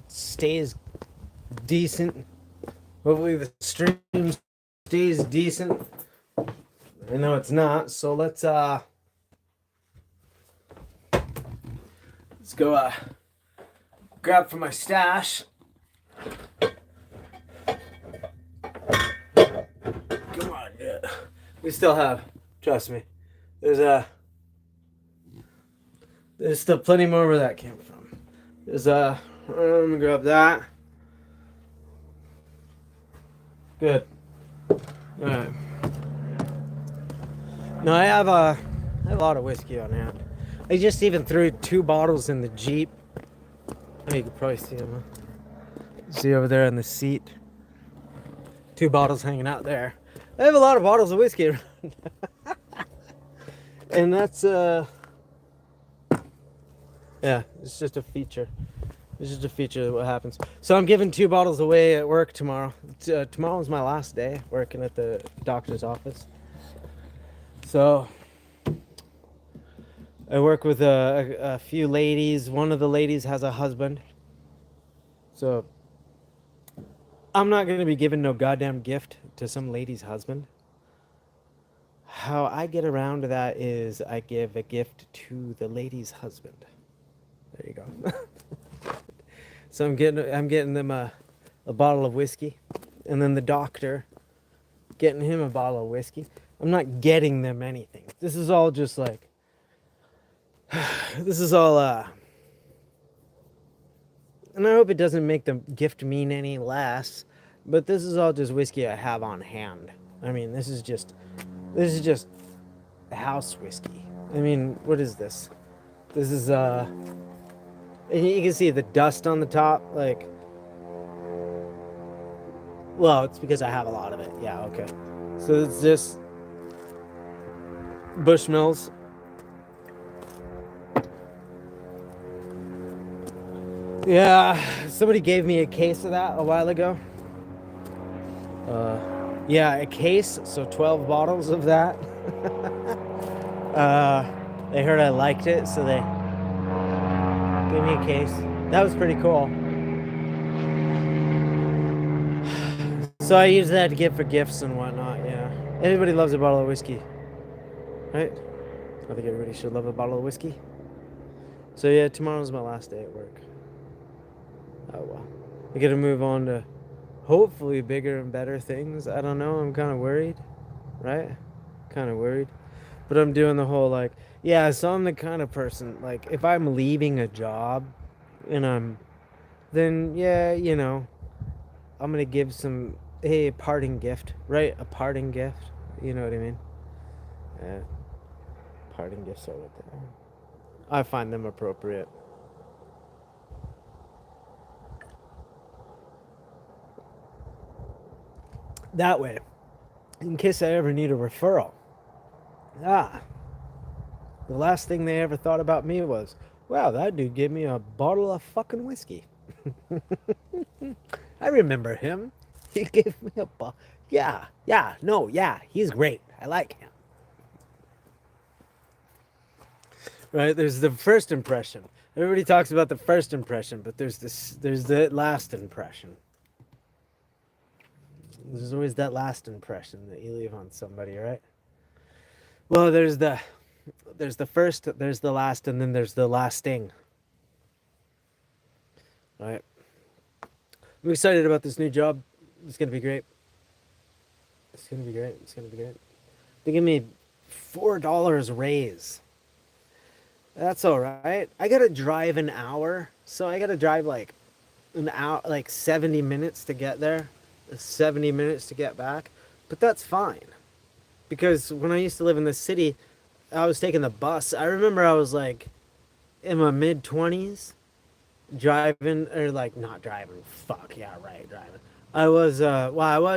stays decent. Hopefully the stream stays decent. I know it's not, so let's go grab from my stash. Come on, yeah. We still have, trust me. There's still plenty more where that came from. I'm gonna grab that. Good. Alright. No, I have a lot of whiskey on hand. I just even threw 2 bottles in the Jeep. Oh, you can probably see them. See over there in the seat. 2 bottles hanging out there. I have a lot of bottles of whiskey around. And that's yeah, it's just a feature. It's just a feature of what happens. So I'm giving 2 bottles away at work tomorrow. Tomorrow's my last day working at the doctor's office. So I work with a few ladies. One of the ladies has a husband. So I'm not going to be giving no goddamn gift to some lady's husband. How I get around to that is I give a gift to the lady's husband. There you go. So I'm getting them a bottle of whiskey, and then the doctor getting him a bottle of whiskey. I'm not getting them anything. This is all just like this is all and I hope it doesn't make the gift mean any less, but this is all just whiskey I have on hand. I mean, this is just house whiskey. I mean, what is this? This is you can see the dust on the top, like, well, it's because I have a lot of it. Yeah, okay. So it's this Bushmills. Yeah, somebody gave me a case of that a while ago. Yeah, a case, so 12 bottles of that. They heard I liked it, so they gave me a case. That was pretty cool. So I use that to give for gifts and whatnot, yeah. Everybody loves a bottle of whiskey, right? I think everybody should love a bottle of whiskey. So yeah, tomorrow's my last day at work. Oh well. I gotta move on to hopefully bigger and better things. I don't know, I'm kind of worried, right? Kind of worried. But I'm doing the whole like, yeah, so I'm the kind of person, like, if I'm leaving a job and then yeah, you know, I'm gonna give some, hey, a parting gift, right? A parting gift, you know what I mean? Yeah, parting gifts are what they are. I find them appropriate. That way, in case I ever need a referral. The last thing they ever thought about me was, wow, that dude gave me a bottle of fucking whiskey. I remember him. He gave me a bottle. Yeah, he's great. I like him. Right, there's the first impression. Everybody talks about the first impression, but there's the last impression. There's always that last impression that you leave on somebody, right? Well, there's the first, there's the last, and then there's the lasting. Right? I'm excited about this new job. It's gonna be great. It's gonna be great. It's gonna be great. They give me $4 raise. That's all right. I gotta drive an hour, so I gotta drive like an hour, like 70 minutes to get there, 70 minutes to get back. But that's fine, because when I used to live in the city, I was taking the bus. I remember I was like in my mid-20s, driving, or like not driving. Fuck yeah, right, driving. I was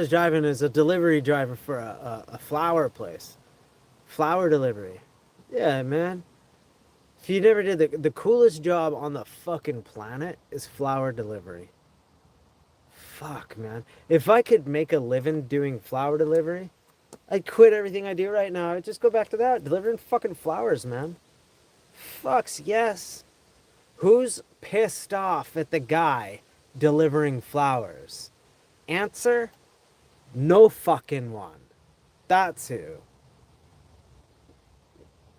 driving as a delivery driver for a flower place, flower delivery. Yeah, man. If you never did, the coolest job on the fucking planet is flower delivery. Fuck, man. If I could make a living doing flower delivery, I'd quit everything I do right now. I'd just go back to that, delivering fucking flowers, man. Fucks, yes. Who's pissed off at the guy delivering flowers? Answer, no fucking one. That's who.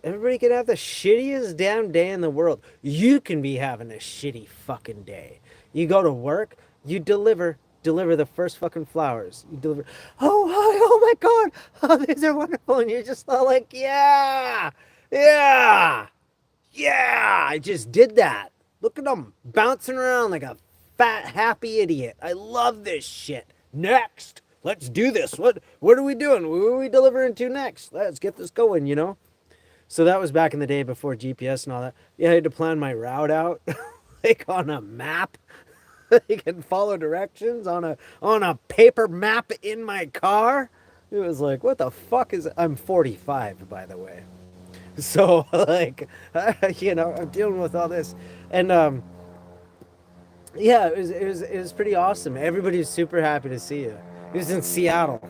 Everybody can have the shittiest damn day in the world. You can be having a shitty fucking day. You go to work, you deliver the first fucking flowers. You deliver, oh, hi, oh my god, oh, these are wonderful. And you're just all like, yeah, yeah, yeah, I just did that. Look at them bouncing around like a fat, happy idiot. I love this shit. Next, let's do this. What are we doing? Who are we delivering to next? Let's get this going, you know? So that was back in the day before GPS and all that. Yeah, I had to plan my route out like on a map. You can follow directions on a paper map in my car. It was like, what the fuck is it? I'm 45, by the way. So like, you know, I'm dealing with all this, and yeah, it was pretty awesome. Everybody was super happy to see you. It was in Seattle.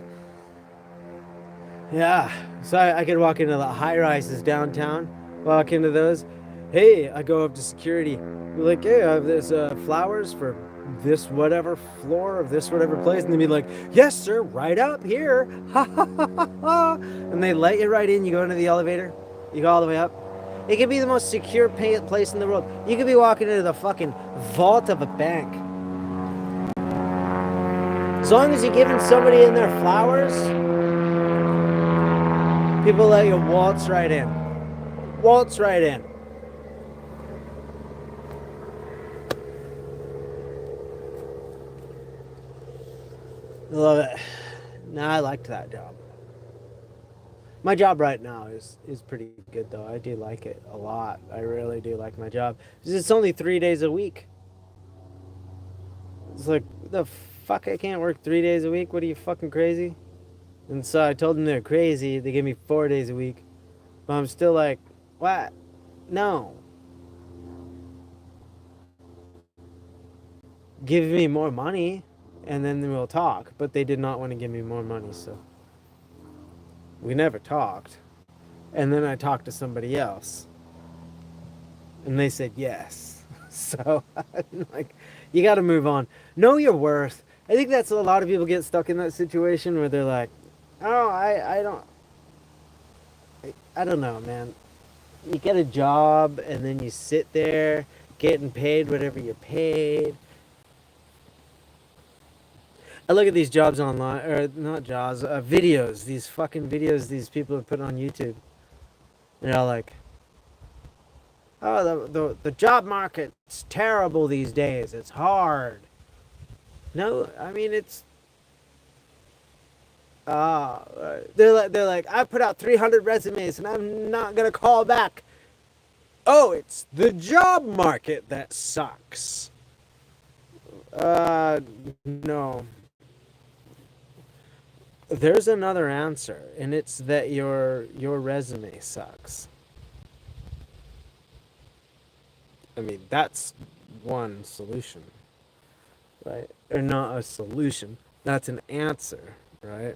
Yeah, so I could walk into the high rises downtown, walk into those. Hey, I go up to security. We're like, hey, I have this flowers for this whatever floor of this whatever place, and they'd be like, yes, sir, right up here. Ha ha ha ha ha. And they let you right in. You go into the elevator. You go all the way up. It could be the most secure place in the world. You could be walking into the fucking vault of a bank. As long as you're giving somebody in their flowers, people let you waltz right in. Waltz right in. I love it. Nah, I liked that job. My job right now is pretty good though. I do like it a lot. I really do like my job. It's only 3 days a week. It's like, the fuck, I can't work 3 days a week? What are you, fucking crazy? And so I told them they're crazy. They gave me 4 days a week. But I'm still like, what? No. Give me more money and then we'll talk. But they did not want to give me more money, so we never talked. And then I talked to somebody else. And they said yes. So, like, you got to move on. Know your worth. I think that's a lot of people get stuck in that situation where they're like, oh, I don't know, man. You get a job and then you sit there getting paid whatever you're paid. I look at these jobs online, or not jobs, videos, these fucking videos these people have put on YouTube. They're all like, oh, the job market's terrible these days. It's hard. No, I mean, it's, they're like, I put out 300 resumes and I'm not going to call back. Oh, it's the job market that sucks. No. There's another answer, and it's that your resume sucks. I mean, that's one solution, right? Or not a solution. That's an answer, right?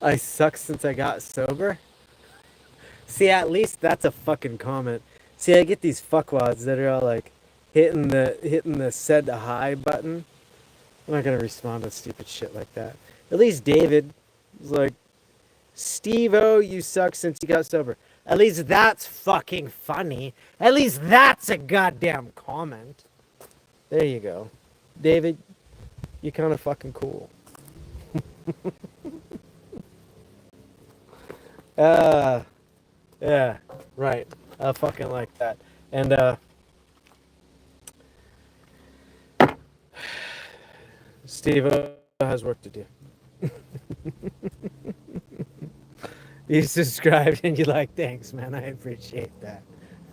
I suck since I got sober. See, at least that's a fucking comment. See, I get these fuckwads that are all like hitting the send a hi button. I'm not gonna respond to stupid shit like that. At least David was like, Steve-O, you suck since you got sober. At least that's fucking funny. At least that's a goddamn comment. There you go. David, you're kind of fucking cool. Yeah, right. I fucking like that. And, Steve has work to do. You subscribed and you like, thanks, man. I appreciate that.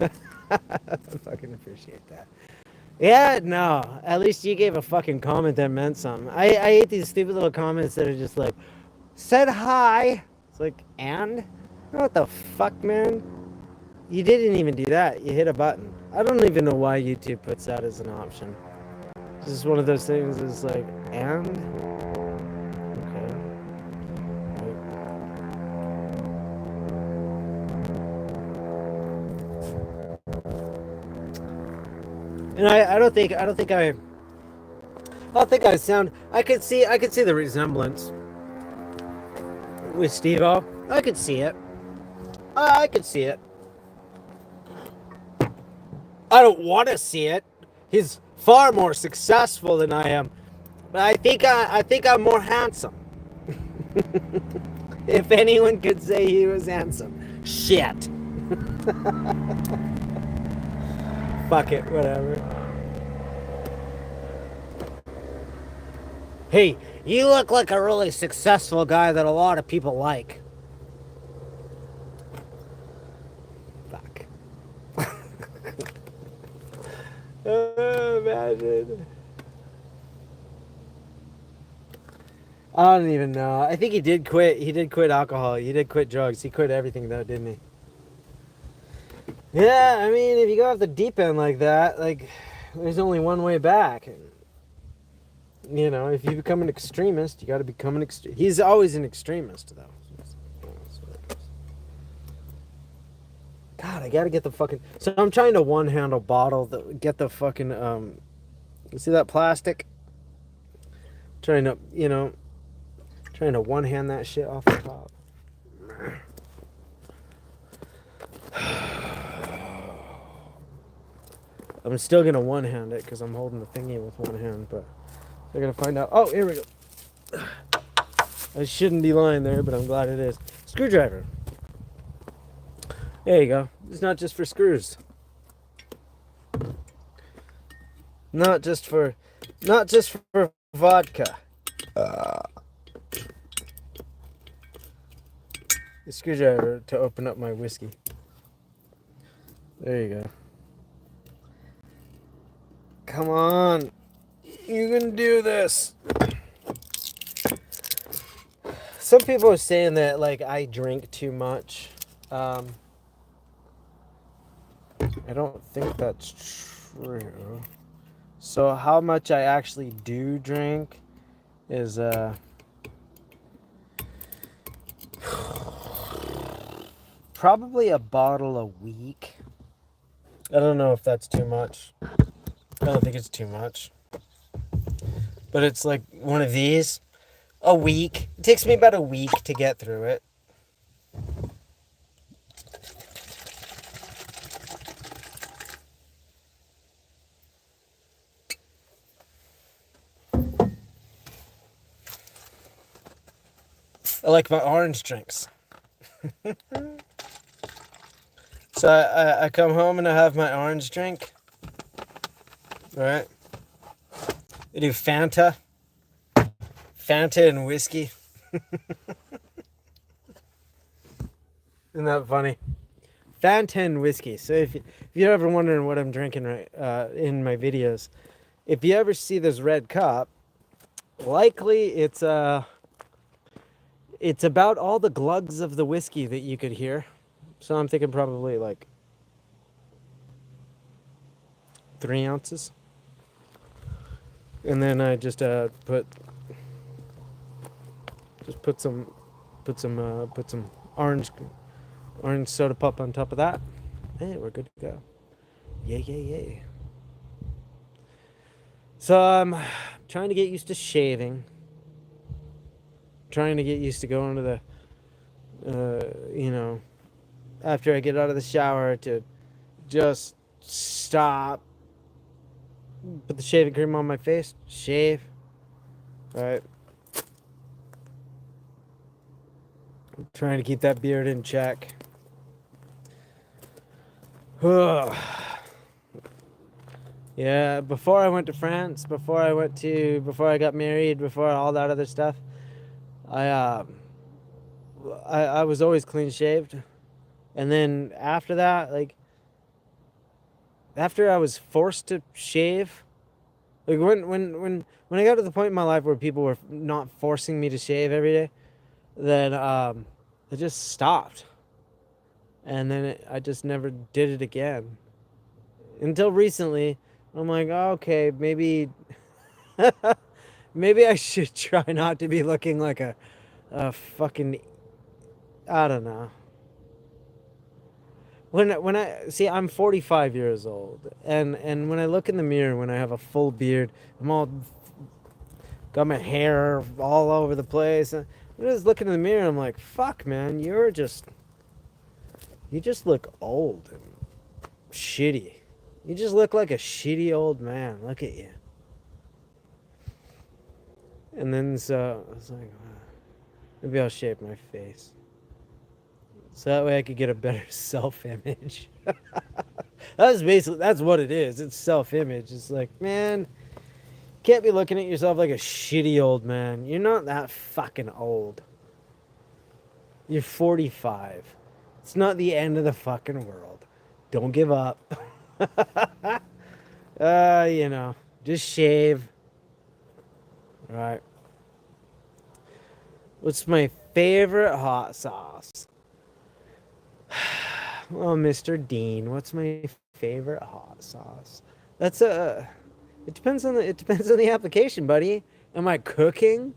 I fucking appreciate that. Yeah, no. At least you gave a fucking comment that meant something. I hate these stupid little comments that are just like, said hi. It's like, and? What the fuck, man? You didn't even do that. You hit a button. I don't even know why YouTube puts that as an option. This is one of those things. It's like, and okay, and I don't think I sound. I could see the resemblance with Steve-O. I could see it. I could see it. I don't want to see it. He's far more successful than I am, but I think I'm more handsome. If anyone could say he was handsome, shit. Fuck it, whatever. Hey, you look like a really successful guy that a lot of people like. Fuck. Imagine. I don't even know. I think he did quit. He did quit alcohol. He did quit drugs. He quit everything, though, didn't he? Yeah, I mean, if you go off the deep end like that, like, there's only one way back. You know, if you become an extremist, you got to become an extremist. He's always an extremist, though. God, I got to get the fucking... So I'm trying to one-handle bottle, get the fucking, you see that plastic? Trying to, you know, trying to one-hand that shit off the top. I'm still going to one-hand it because I'm holding the thingy with one hand, but I got to find out. Oh, here we go. I shouldn't be lying there, but I'm glad it is. Screwdriver. There you go. It's not just for screws. Not just for vodka. The screwdriver to open up my whiskey. There you go. Come on. You can do this. Some people are saying that, like, I drink too much. I don't think that's true. So how much I actually do drink is probably a bottle a week. I don't know if that's too much. I don't think it's too much. But it's like one of these a week. It takes me about a week to get through it. I like my orange drinks. So I come home and I have my orange drink. All right. I do Fanta and whiskey. Isn't that funny? Fanta and whiskey. So if you're ever wondering what I'm drinking right in my videos, if you ever see this red cup, likely it's about all the glugs of the whiskey that you could hear. So I'm thinking probably like 3 ounces. And then I just put some orange soda pop on top of that. Hey, we're good to go. Yay. So I'm trying to get used to shaving. Trying to get used to going to the, after I get out of the shower to just stop, put the shaving cream on my face, shave. All right. I'm trying to keep that beard in check. Yeah, before I went to France, before I got married, before all that other stuff, I was always clean shaved. And then after that, like, after I was forced to shave, like when I got to the point in my life where people were not forcing me to shave every day, then I just stopped. And then I just never did it again. Until recently, I'm like, oh, okay, maybe Maybe I should try not to be looking like a fucking, I don't know. When I see, I'm 45 years old, and when I look in the mirror, when I have a full beard, I'm all got my hair all over the place. And I just looking in the mirror, I'm like, fuck, man, you just look old and shitty. You just look like a shitty old man. Look at you. And then so I was like, maybe I'll shape my face. So that way I could get a better self-image. That's what it is. It's self-image. It's like, man, can't be looking at yourself like a shitty old man. You're not that fucking old. You're 45. It's not the end of the fucking world. Don't give up. You know, just shave. All right. What's my favorite hot sauce? Oh, Mr. Dean, what's my favorite hot sauce? That's a. It depends on the application, buddy. Am I cooking?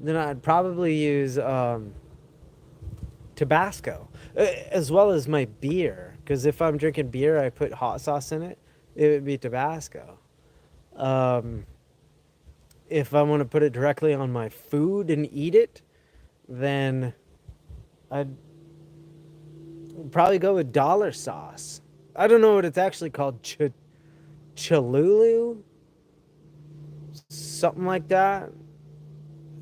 Then I'd probably use Tabasco, as well as my beer. Because if I'm drinking beer, I put hot sauce in it. It would be Tabasco. If I want to put it directly on my food and eat it, then I'd probably go with dollar sauce. I don't know what it's actually called. Cholulu? Something like that.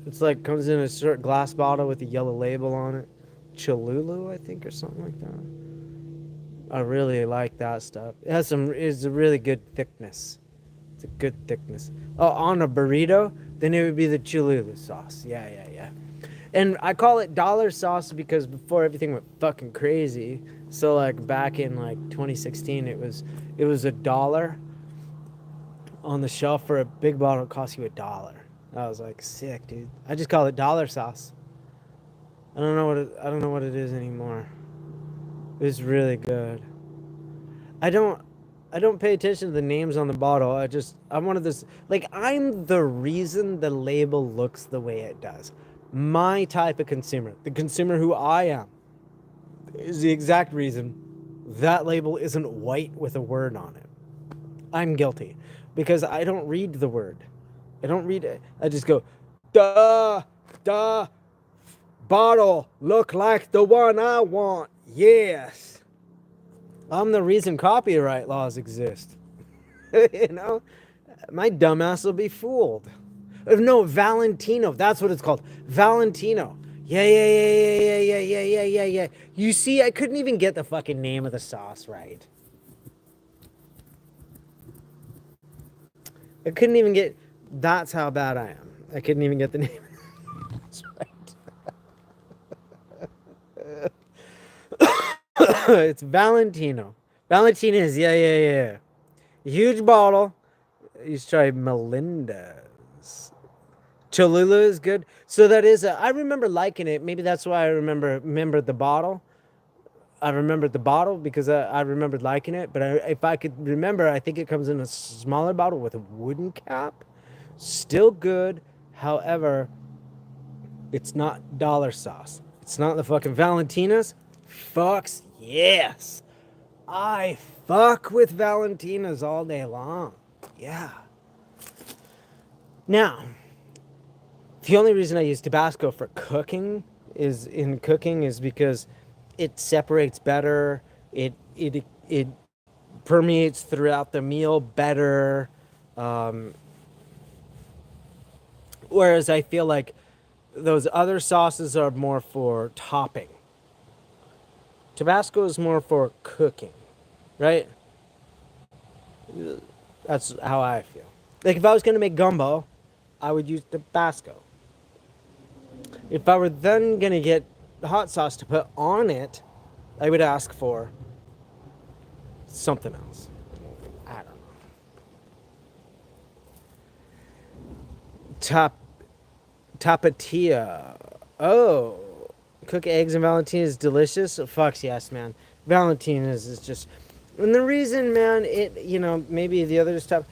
It's like comes in a short glass bottle with a yellow label on it. Cholulu, I think, or something like that. I really like that stuff. It's a really good thickness. It's a good thickness. Oh, on a burrito, then it would be the Cholulu sauce. Yeah. And I call it dollar sauce because before everything went fucking crazy. So like back in like 2016, it was $1 on the shelf for a big bottle. It cost you $1. I was like, sick, dude. I just call it dollar sauce. I don't know what it is anymore. It's really good. I don't pay attention to the names on the bottle. I'm one of those, like, I'm the reason the label looks the way it does. My type of consumer, the consumer who I am, is the exact reason that label isn't white with a word on it. I'm guilty because I don't read the word. I don't read it. I just go, duh, bottle look like the one I want. Yes. I'm the reason copyright laws exist. You know? My dumbass will be fooled. No, Valentino. That's what it's called. Valentino. Yeah. You see, I couldn't even get the fucking name of the sauce right. I couldn't even get... That's how bad I am. I couldn't even get the name. That's right. It's Valentino. Valentino's, yeah. Huge bottle. You should try Melinda's. Cholula is good. So that is I remember liking it. Maybe that's why I remember the bottle. I remembered the bottle because I remembered liking it. But if I could remember, I think it comes in a smaller bottle with a wooden cap. Still good. However, it's not dollar sauce. It's not the fucking Valentina's. Fucks yes. I fuck with Valentina's all day long. Yeah. Now, the only reason I use Tabasco for cooking is because it separates better. It permeates throughout the meal better. Whereas I feel like those other sauces are more for topping. Tabasco is more for cooking, right? That's how I feel. Like if I was going to make gumbo, I would use Tabasco. If I were then going to get hot sauce to put on it, I would ask for something else. I don't know. Tapatia. Oh. Cook eggs and Valentina's is delicious. Fucks yes, man. Valentina's is just... And the reason, man, maybe the other stuff...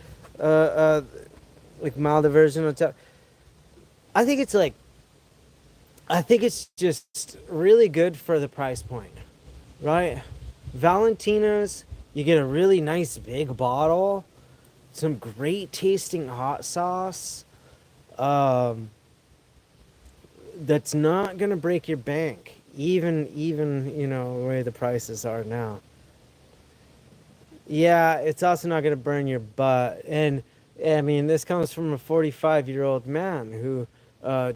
like milder version of tap. I think it's like I think it's just really good for the price point, right? Valentina's, you get a really nice big bottle, some great tasting hot sauce. Um, that's not gonna break your bank, even the way the prices are now. Yeah, it's also not gonna burn your butt, and I mean this comes from a 45-year-old man who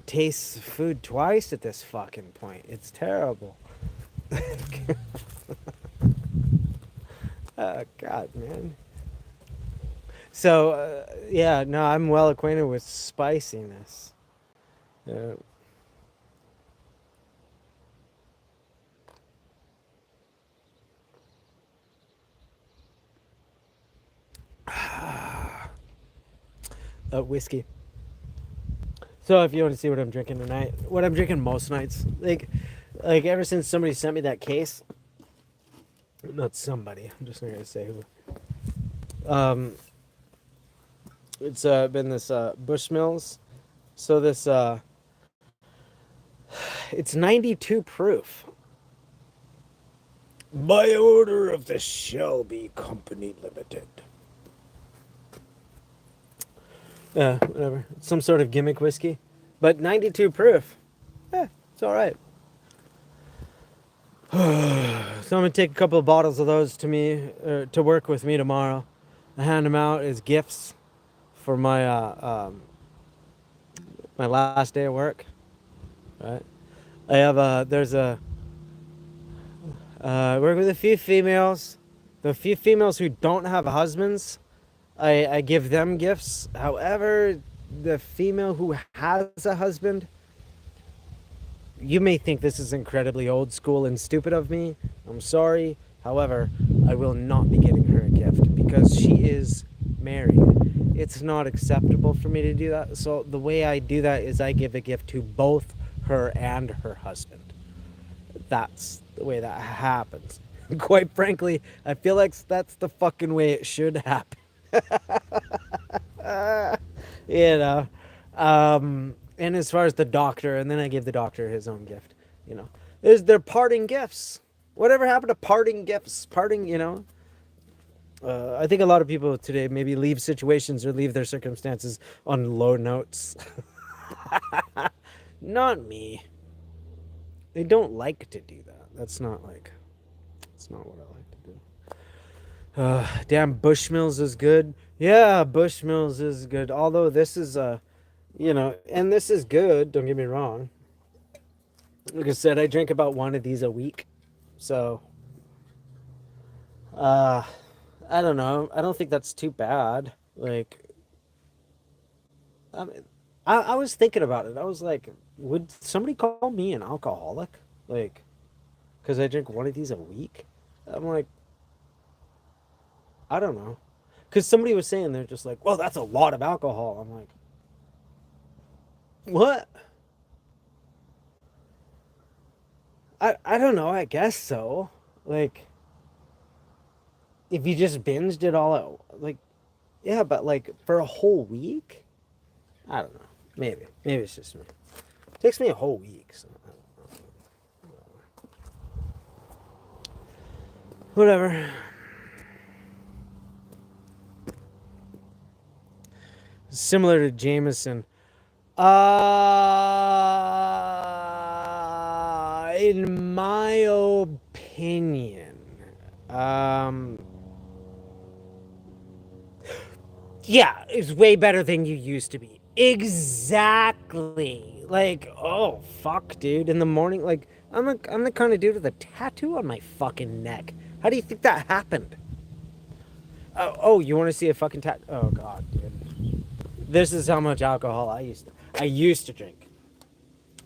tastes food twice at this fucking point. It's terrible. Oh God, man. So yeah, no, I'm well acquainted with spiciness. Uh, whiskey. So if you want to see what I'm drinking tonight, what I'm drinking most nights, like ever since somebody sent me that case, not somebody, I'm just not gonna say who. Um, it's been this Bushmills. So this it's 92 proof. By order of the Shelby Company Limited. Yeah, whatever. Some sort of gimmick whiskey, but 92 proof. Yeah, it's all right. So I'm gonna take a couple of bottles of those to work with me tomorrow. I hand them out as gifts for my last day of work. Right. I have there's a I work with a few females. The few females who don't have husbands, I give them gifts. However, the female who has a husband, you may think this is incredibly old school and stupid of me. I'm sorry. However, I will not be getting her a gift because she is married. It's not acceptable for me to do that. So the way I do that is I give a gift to both her and her husband. That's the way that happens. Quite frankly, I feel like that's the fucking way it should happen. you know. And as far as the doctor, and then I give the doctor his own gift. You know, they're parting gifts. Whatever happened to parting gifts? Parting. I think a lot of people today maybe leave situations or leave their circumstances on low notes. Not me. They don't like to do that. That's not like. That's not what I like to do. Damn, Bushmills is good. Yeah, Bushmills is good. Although this is and this is good. Don't get me wrong. Like I said, I drink about one of these a week. So, uh, I don't know. I don't think that's too bad. Like, I mean, I was thinking about it. I was like, would somebody call me an alcoholic? Like, because I drink one of these a week? I'm like, I don't know. Because somebody was saying they're just like, well, that's a lot of alcohol. I'm like, what? I don't know. I guess so. Like, if you just binged it all out, like, yeah, but like for a whole week? I don't know. Maybe it's just me. It takes me a whole week. So whatever. Similar to Jameson. In my opinion, yeah, it's way better than you used to be. Exactly. Like, oh fuck, dude. In the morning, like, I'm the kind of dude with a tattoo on my fucking neck. How do you think that happened? Oh, you want to see a fucking tattoo? Oh god, dude. This is how much alcohol I used to drink.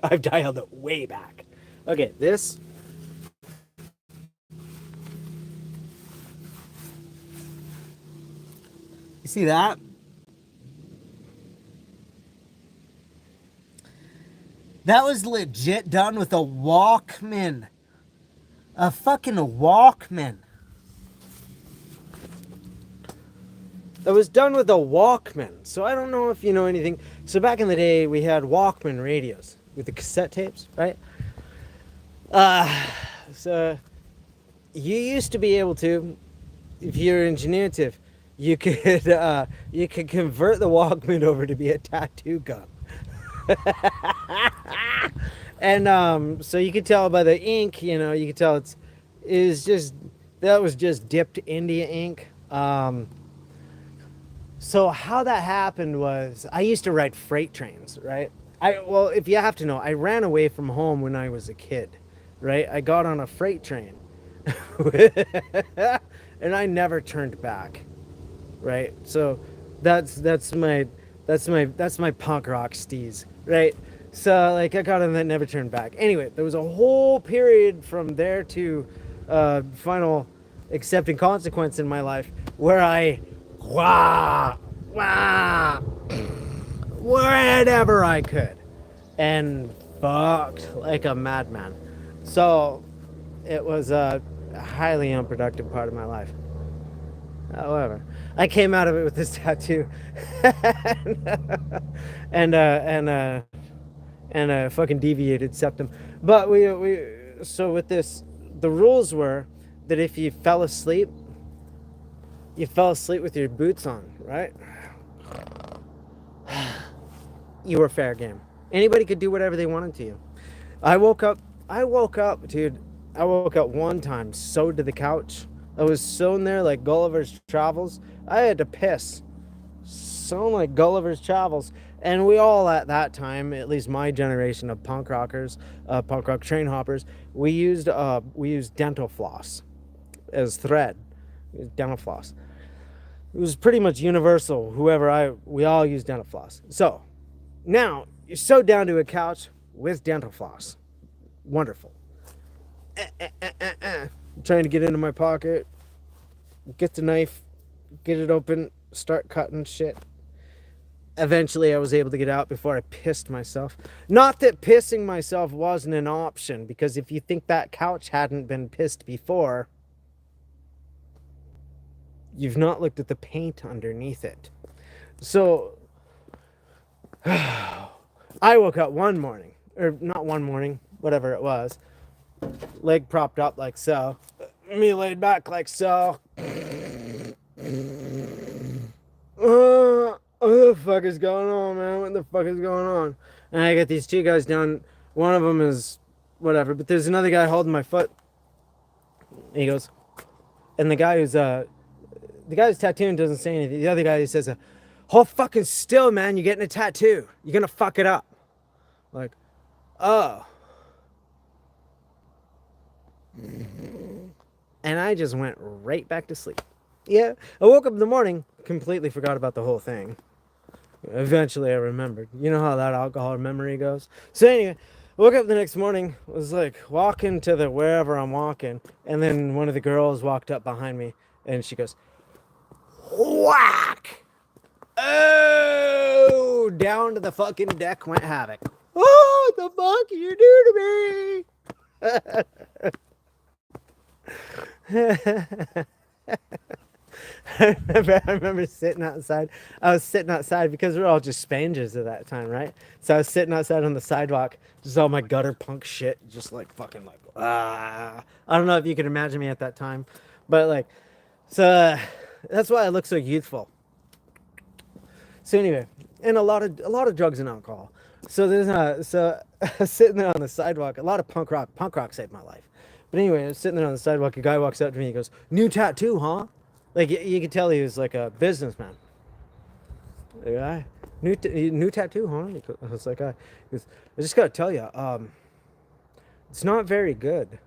I've dialed it way back. Okay, this. You see that? That was legit done with a Walkman. A fucking Walkman. It was done with a Walkman. So I don't know if you know anything. So back in the day, we had Walkman radios with the cassette tapes, right? So you used to be able to, if you're ingenuitive, you could convert the Walkman over to be a tattoo gun. And so you could tell by the ink, you could tell that was just dipped India ink. So how that happened was I used to ride freight trains, right? Well, if you have to know, I ran away from home when I was a kid, right? I got on a freight train, and I never turned back, right? So that's my punk rock steez, right? So like I got on that, never turned back. Anyway, there was a whole period from there to final accepting consequence in my life where I wah wah wherever I could and fucked like a madman. So it was a highly unproductive part of my life. However, I came out of it with this tattoo and a fucking deviated septum. But so with this, the rules were that if you fell asleep with your boots on, right? You were fair game. Anybody could do whatever they wanted to you. I woke up, dude. I woke up one time, sewed to the couch. I was sewn there like Gulliver's Travels. I had to piss. Sewn like Gulliver's Travels. And we all at that time, at least my generation of punk rockers, punk rock train hoppers, we used dental floss as thread. Dental floss. It was pretty much universal. We all used dental floss. So now you're sewed down to a couch with dental floss. Wonderful. Trying to get into my pocket, get the knife, get it open, start cutting shit. Eventually I was able to get out before I pissed myself. Not that pissing myself wasn't an option, because if you think that couch hadn't been pissed before, you've not looked at the paint underneath it. So I woke up one morning, or not one morning, whatever it was, leg propped up like so, me laid back like so. What the fuck is going on, man? What the fuck is going on? And I got these two guys down. One of them is whatever, but there's another guy holding my foot. And he goes, and the guy who's tattooing doesn't say anything. The other guy, he says, hold fucking still, man. You're getting a tattoo. You're gonna fuck it up. Like, oh. And I just went right back to sleep. Yeah, I woke up in the morning, completely forgot about the whole thing. Eventually I remembered. You know how that alcohol memory goes? So anyway, I woke up the next morning, was like walking to the wherever I'm walking, and then one of the girls walked up behind me, and she goes, whack! Oh! Down to the fucking deck went Havoc. Oh, what the fuck you do to me? I remember sitting outside. I was sitting outside because we were all just Spangers at that time, right? So I was sitting outside on the sidewalk, just all my gutter punk shit, just like fucking like, ah. I don't know if you can imagine me at that time, but like, so that's why I look so youthful. So anyway, and a lot of drugs and alcohol. So so I was sitting there on the sidewalk. A lot of punk rock saved my life. But anyway, I was sitting there on the sidewalk. A guy walks up to me. He goes, "New tattoo, huh?" Like you could tell he was like a businessman. The guy, new tattoo, huh? I was like, he goes, I just gotta tell you, it's not very good.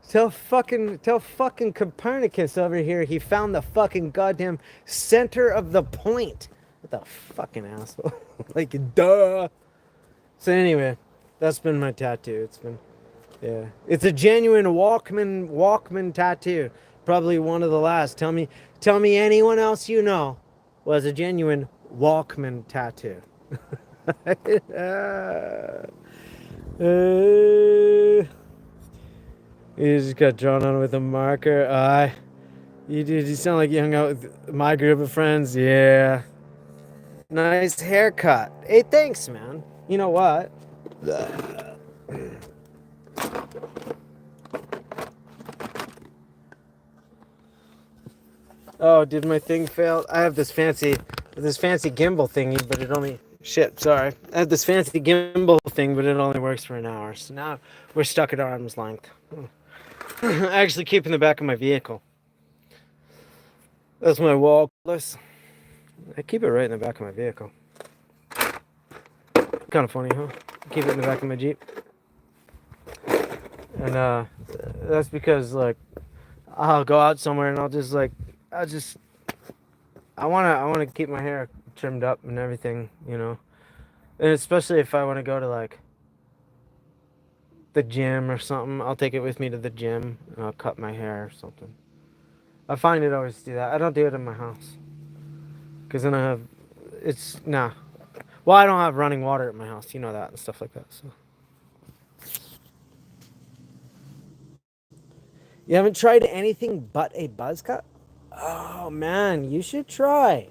Tell fucking Copernicus over here he found the fucking goddamn center of the point. What the fucking asshole? Like, duh. So anyway, that's been my tattoo. Yeah, it's a genuine Walkman tattoo. Probably one of the last. Tell me anyone else you know was a genuine Walkman tattoo. You just got drawn on with a marker. You sound like you hung out with my group of friends. Yeah. Nice haircut. Hey, thanks, man. You know what? Oh, did my thing fail? I have this fancy gimbal thingy, but it only shit. Sorry, I have this fancy gimbal thing, but it only works for an hour. So now we're stuck at arm's length. I actually keep in the back of my vehicle. That's my wall. I keep it right in the back of my vehicle. Kind of funny, huh? Keep it in the back of my Jeep, and that's because like I'll go out somewhere and I'll just I wanna keep my hair trimmed up and everything, you know. And especially if I want to go to like the gym or something, I'll take it with me to the gym and I'll cut my hair or something. I find it always do that. I don't do it in my house because then I have it's nah. Well, I don't have running water at my house, you know that and stuff like that. So you haven't tried anything but a buzz cut? Oh man, you should try.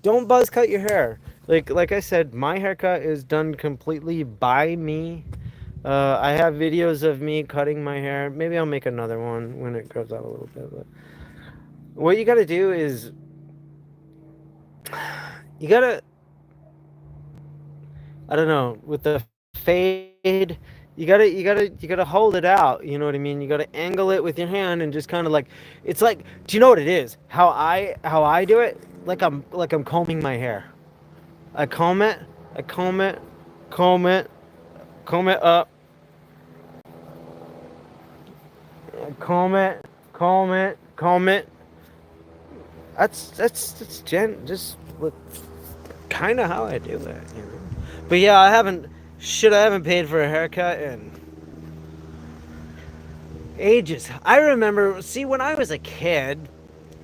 Don't buzz cut your hair. Like I said, my haircut is done completely by me. I have videos of me cutting my hair. Maybe I'll make another one when it grows out a little bit. But what you gotta do is you gotta, I don't know, with the fade, you gotta hold it out. You know what I mean? You gotta angle it with your hand and just kind of like, it's like, do you know what it is? How I do it? Like I'm combing my hair. I comb it, I comb it, comb it, comb it up, comb it, comb it, comb it. That's just kind of how I do it, you know. But yeah, I haven't paid for a haircut in ages. I remember, see, when I was a kid,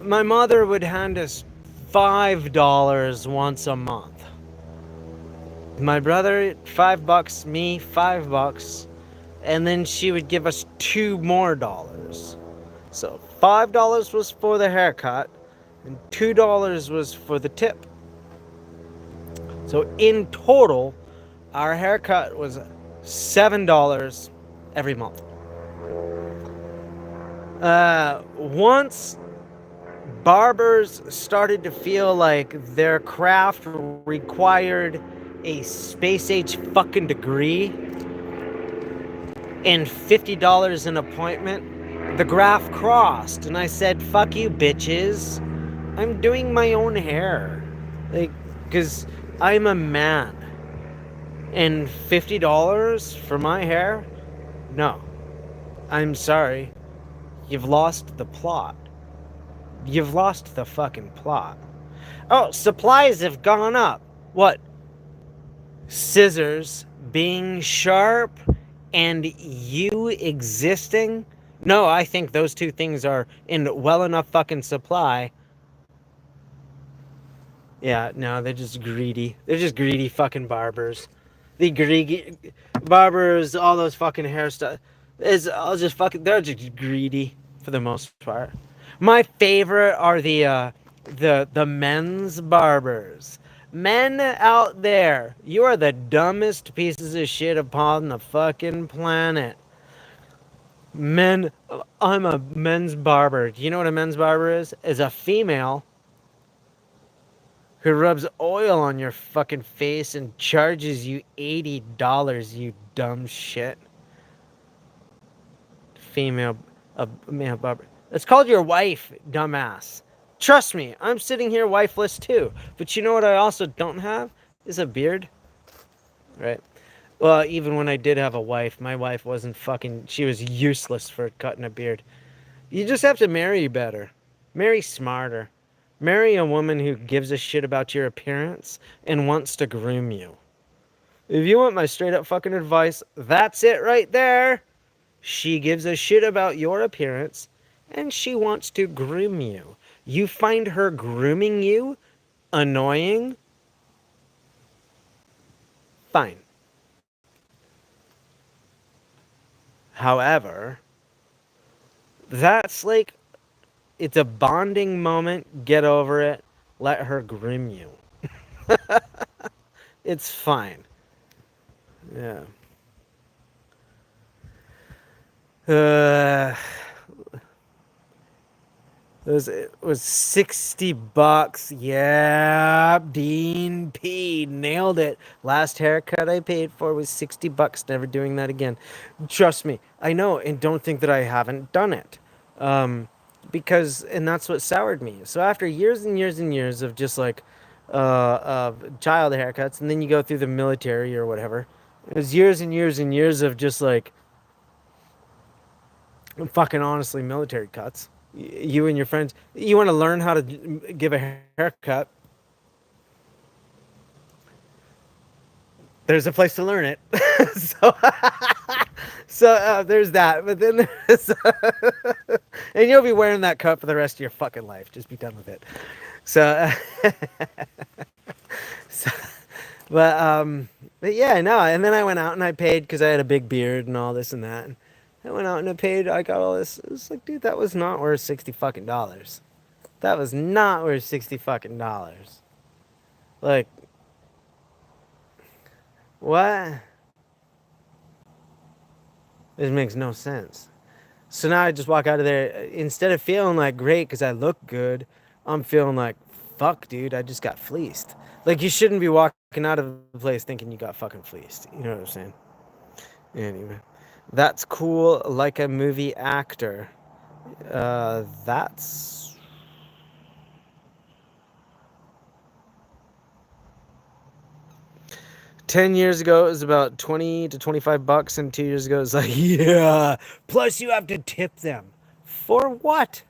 my mother would hand us $5 once a month. My brother, $5, me, $5, and then she would give us two more dollars. So $5 was for the haircut, and $2 was for the tip. So in total, our haircut was $7 every month. Once barbers started to feel like their craft required a space age fucking degree and $50 an appointment, the graph crossed, and I said, fuck you, bitches. I'm doing my own hair. Like, because I'm a man. And $50 for my hair? No. I'm sorry. You've lost the plot. You've lost the fucking plot. Oh, supplies have gone up. What? Scissors being sharp and you existing? No, I think those two things are in well enough fucking supply. Yeah, no, they're just greedy. They're just greedy fucking barbers. The greedy barbers, all those fucking hairstyles. Is all just fucking. They're just greedy for the most part. My favorite are the men's barbers. Men out there, you are the dumbest pieces of shit upon the fucking planet. Men, I'm a men's barber. Do you know what a men's barber is? Is a female who rubs oil on your fucking face and charges you $80, you dumb shit. A male barber. It's called your wife, dumbass. Trust me, I'm sitting here wifeless too. But you know what I also don't have? Is a beard. Right? Well, even when I did have a wife, my wife wasn't fucking, she was useless for cutting a beard. You just have to marry better. Marry smarter. Marry a woman who gives a shit about your appearance and wants to groom you. If you want my straight up fucking advice, that's it right there. She gives a shit about your appearance and she wants to groom you. You find her grooming you annoying? Fine. However, That's like, it's a bonding moment. Get over it. Let her grim you. It's fine. Yeah. Uh, it was $60. Yeah, Dean P nailed it. Last haircut I paid for was $60. Never doing that again. Trust me, I know, and don't think that I haven't done it. Because and that's what soured me. So after years and years and years of just like of child haircuts, and then you go through the military or whatever. It was years and years and years of just like fucking honestly military cuts. You and your friends, you want to learn how to give a haircut. There's a place to learn it. so there's that. But then there's and you'll be wearing that cut for the rest of your fucking life. Just be done with it. So, so but yeah, no. And then I went out and I paid because I had a big beard and all this and that. And I went out and I paid. I got all this. It was like, dude, that was not worth $60 fucking. That was not worth $60 fucking. Like, what? This makes no sense. So now I just walk out of there. Instead of feeling like great because I look good, I'm feeling like, fuck, dude, I just got fleeced. Like, you shouldn't be walking out of the place thinking you got fucking fleeced. You know what I'm saying? Anyway, that's cool. Like a movie actor. That's 10 years ago, it was about 20 to $25, and 2 years ago, it's like, yeah. Plus, you have to tip them. For what?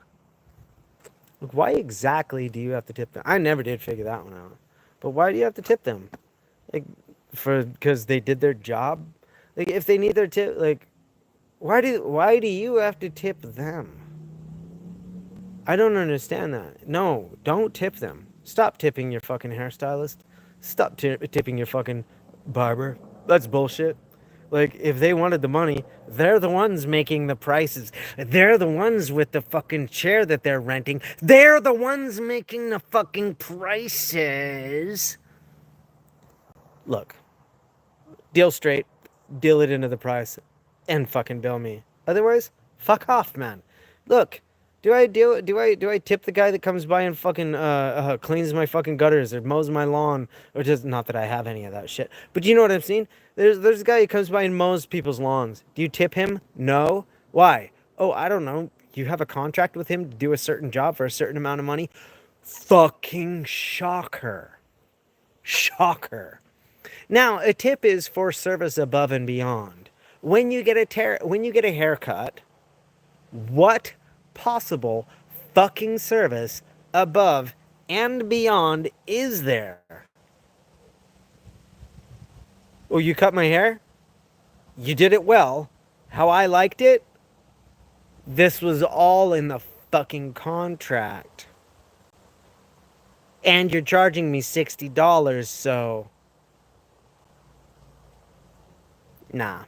Like, why exactly do you have to tip them? I never did figure that one out. But why do you have to tip them? Like, because they did their job? Like, if they need their tip, like, why do you have to tip them? I don't understand that. No, don't tip them. Stop tipping your fucking hairstylist. Stop tipping your fucking barber. That's bullshit. Like, if they wanted the money, they're the ones making the prices. They're the ones with the fucking chair that they're renting. They're the ones making the fucking prices. Look, deal straight, deal it into the price, and fucking bill me. Otherwise, fuck off, man. Look, do I tip the guy that comes by and fucking cleans my fucking gutters or mows my lawn, or just, not that I have any of that shit, but you know what I'm saying? There's a guy who comes by and mows people's lawns. Do you tip him? No. Why? Oh, I don't know. You have a contract with him to do a certain job for a certain amount of money. Fucking shocker. Shocker. Now, a tip is for service above and beyond. When you get a haircut, what possible fucking service above and beyond is there? Oh, you cut my hair? You did it well. How I liked it? This was all in the fucking contract. And you're charging me $60, so nah.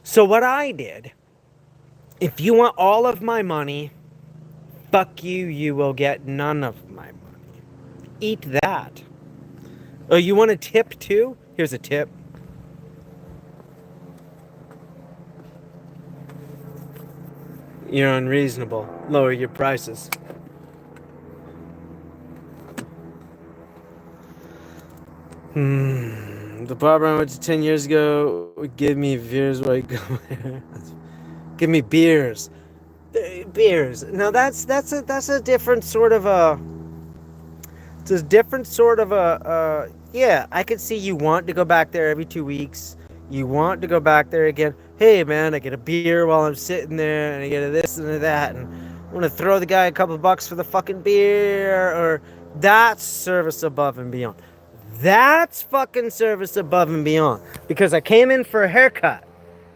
So what I did, if you want all of my money, fuck you, you will get none of my money. Eat that. Oh, you want a tip too? Here's a tip. You're unreasonable. Lower your prices. The barber I went to 10 years ago would give me beers while I go there. Give me beers. Beers. Now that's a different sort of a. It's a different sort of a. Yeah, I could see you want to go back there every 2 weeks. You want to go back there again. Hey man, I get a beer while I'm sitting there, and I get a this and a that, and I want to throw the guy a couple bucks for the fucking beer, or that's service above and beyond. That's fucking service above and beyond. Because I came in for a haircut.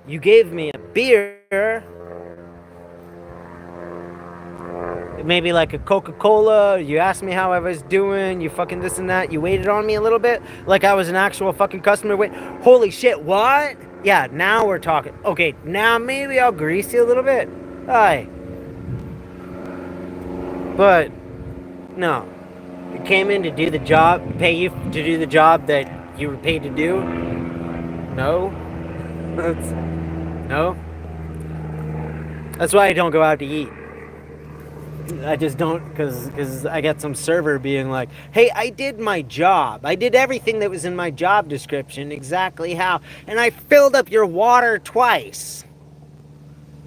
You gave me a beer. Maybe like a Coca-Cola. You asked me how I was doing. You fucking this and that. You waited on me a little bit. Like I was an actual fucking customer. Wait, holy shit, what? Yeah, now we're talking. Okay, now maybe I'll grease you a little bit. Hi. But no, you came in to do the job, pay you to do the job that you were paid to do. No, that's no. That's why I don't go out to eat. I just don't because I got some server being like, "Hey, I did my job. I did everything that was in my job description exactly how, and I filled up your water twice.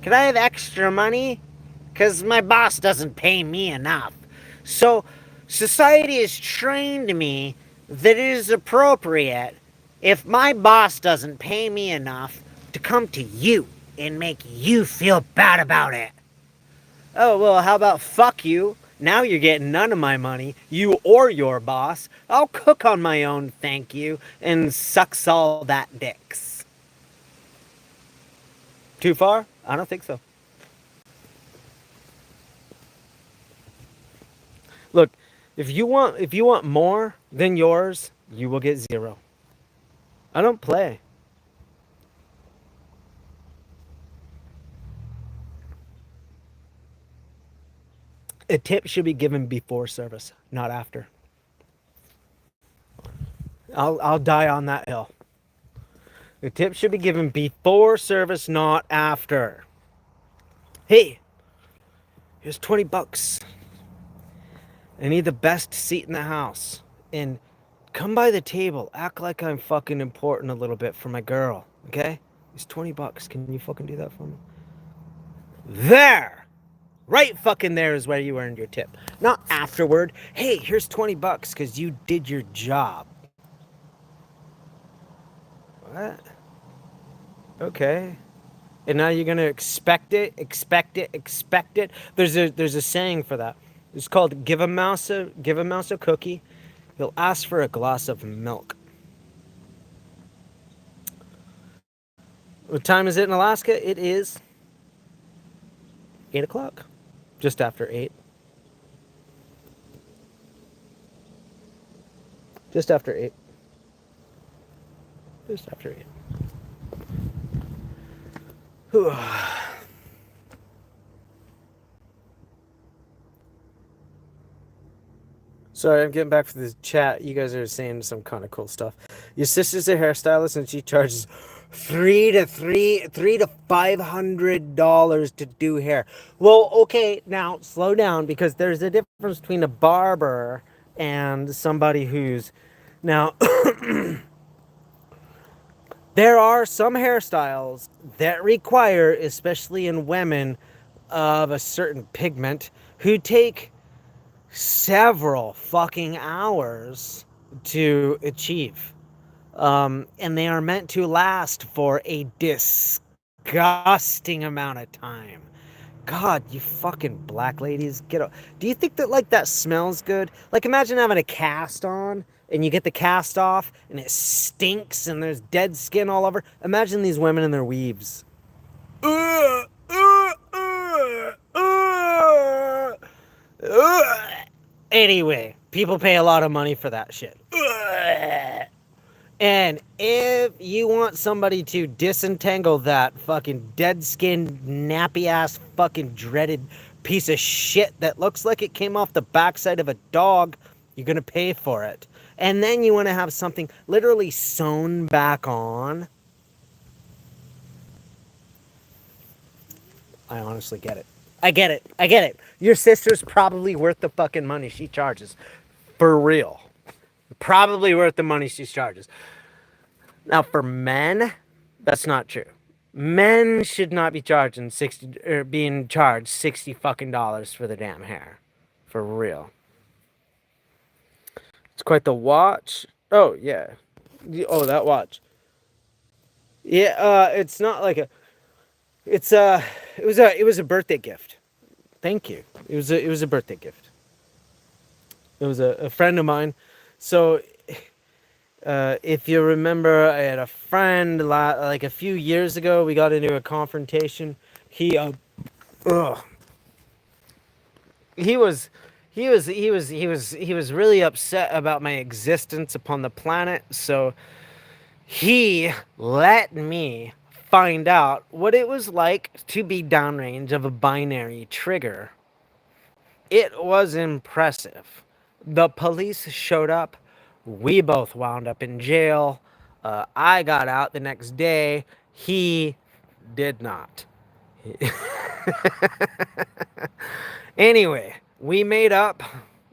Could I have extra money? Because my boss doesn't pay me enough. So, society has trained me that it is appropriate if my boss doesn't pay me enough to come to you and make you feel bad about it. Oh, well, how about fuck you? Now you're getting none of my money, you or your boss. I'll cook on my own, thank you, and sucks all that dicks. Too far? I don't think so. Look, if you want more than yours, you will get zero. I don't play. A tip should be given before service, not after. I'll die on that hill. The tip should be given before service, not after. Hey, here's 20 bucks. I need the best seat in the house. And come by the table. Act like I'm fucking important a little bit for my girl. Okay? It's 20 bucks. Can you fucking do that for me? There! Right fucking there is where you earned your tip. Not afterward. Hey, here's 20 bucks because you did your job. What? Okay. And now you're gonna expect it, expect it, expect it. There's a saying for that. It's called give a mouse a cookie. He'll ask for a glass of milk. What time is it in Alaska? It is 8 o'clock. Just after 8. Just after 8. Just after 8. Sorry, I'm getting back to the chat. You guys are saying some kind of cool stuff. Your sister's a hairstylist and she charges three to $500 to do hair. Well, okay, now slow down because there's a difference between a barber and somebody who's now there are some hairstyles that require, especially in women of a certain pigment, who take several fucking hours to achieve. And they are meant to last for a disgusting amount of time. God, you fucking black ladies, get up. Do you think that like that smells good? Like imagine having a cast on and you get the cast off and it stinks and there's dead skin all over. Imagine these women in their weaves. Anyway, people pay a lot of money for that shit. And if you want somebody to disentangle that fucking dead skin, nappy ass, fucking dreaded piece of shit that looks like it came off the backside of a dog, you're gonna pay for it. And then you want to have something literally sewn back on. I honestly get it. I get it. I get it. Your sister's probably worth the fucking money she charges. For real. Probably worth the money she charges. Now, for men, that's not true. Men should not be charging 60 or being charged 60 fucking dollars for the damn hair. For real. It's quite the watch. Oh, yeah. Oh, that watch. Yeah, it's not like a it's it was a birthday gift. Thank you. It was a birthday gift. It was a friend of mine. So if you remember, I had a friend like a few years ago. We got into a confrontation. Ugh. He was, he was really upset about my existence upon the planet. So he let me find out what it was like to be downrange of a binary trigger. It was impressive. The police showed up. We both wound up in jail. I got out the next day. He did not. Anyway, we made up.